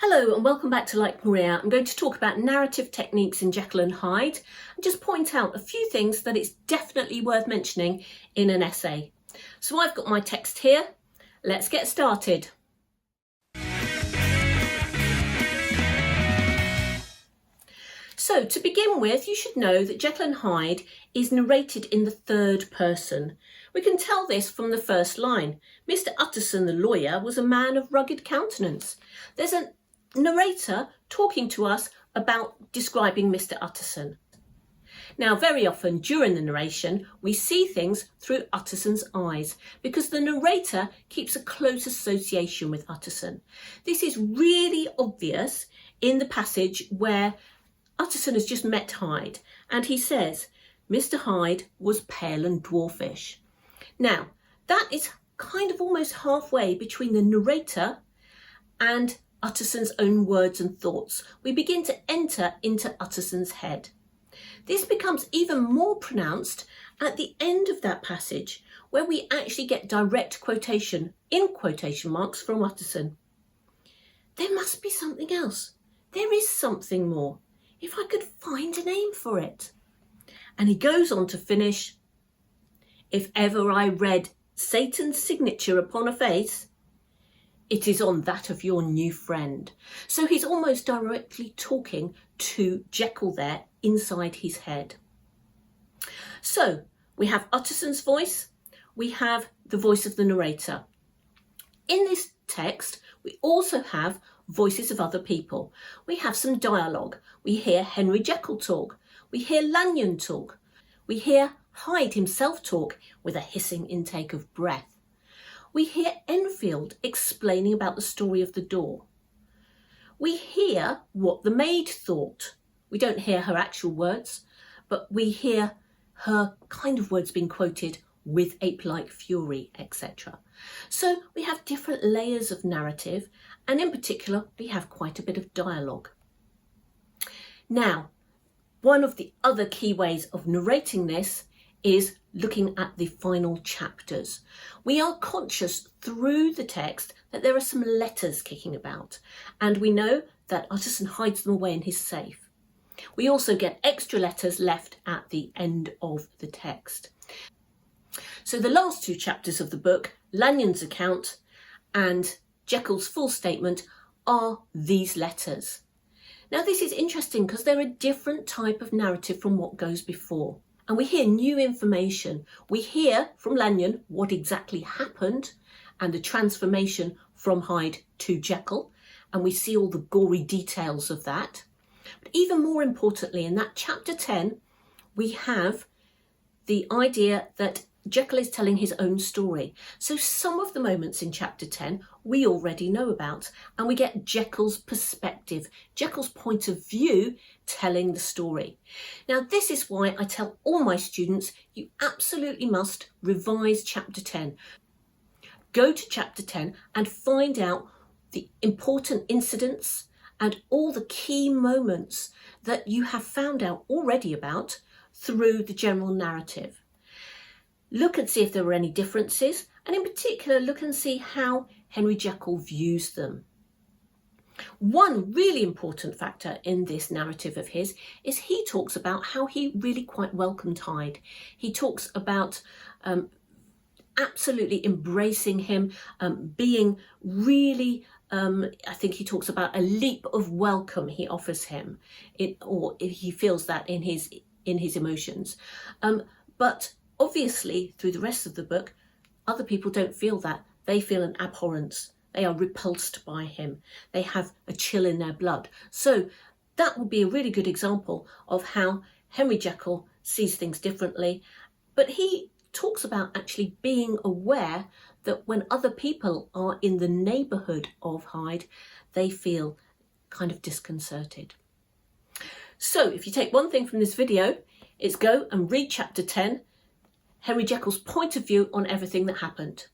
Hello and welcome back to Like Maria. I'm going to talk about narrative techniques in Jekyll and Hyde and just point out a few things that it's definitely worth mentioning in an essay. So I've got my text here. Let's get started. So to begin with, you should know that Jekyll and Hyde is narrated in the third person. We can tell this from the first line. Mr. Utterson, the lawyer, was a man of rugged countenance. There's a narrator talking to us about describing Mr. Utterson. Now, very often during the narration, we see things through Utterson's eyes because the narrator keeps a close association with Utterson. This is really obvious in the passage where Utterson has just met Hyde and he says, Mr. Hyde was pale and dwarfish. Now, that is kind of almost halfway between the narrator and Utterson's own words and thoughts. We begin to enter into Utterson's head. This becomes even more pronounced at the end of that passage, where we actually get direct quotation, in quotation marks, from Utterson. There must be something else. There is something more. If I could find a name for it. And he goes on to finish, if ever I read Satan's signature upon a face, it is on that of your new friend. So he's almost directly talking to Jekyll there inside his head. So we have Utterson's voice, we have the voice of the narrator. In this text, we also have voices of other people. We have some dialogue. We hear Henry Jekyll talk. We hear Lanyon talk. We hear Hyde himself talk with a hissing intake of breath. We hear Enfield explaining about the story of the door. We hear what the maid thought. We don't hear her actual words, but we hear her kind of words being quoted with ape-like fury, etc. So we have different layers of narrative, and in particular, we have quite a bit of dialogue. Now, one of the other key ways of narrating this is looking at the final chapters. We are conscious through the text that there are some letters kicking about, and we know that Utterson hides them away in his safe. We also get extra letters left at the end of the text. So the last two chapters of the book, Lanyon's account and Jekyll's full statement, are these letters. Now this is interesting because they're a different type of narrative from what goes before. And we hear new information. We hear from Lanyon what exactly happened and the transformation from Hyde to Jekyll. And we see all the gory details of that. But even more importantly, in that chapter 10, we have the idea that Jekyll is telling his own story. So some of the moments in chapter 10 we already know about, and we get Jekyll's perspective, Jekyll's point of view telling the story. Now this is why I tell all my students you absolutely must revise chapter 10. Go to chapter 10 and find out the important incidents and all the key moments that you have found out already about through the general narrative. Look and see if there were any differences, and in particular, look and see how Henry Jekyll views them. One really important factor in this narrative of his is he talks about how he really quite welcomed Hyde. He talks about absolutely embracing him, being really, I think he talks about a leap of welcome he offers him, or he feels that in his emotions. But obviously, through the rest of the book, other people don't feel that. They feel an abhorrence. They are repulsed by him. They have a chill in their blood. So that would be a really good example of how Henry Jekyll sees things differently. But he talks about actually being aware that when other people are in the neighbourhood of Hyde, they feel kind of disconcerted. So if you take one thing from this video, it's go and read chapter 10, Henry Jekyll's point of view on everything that happened.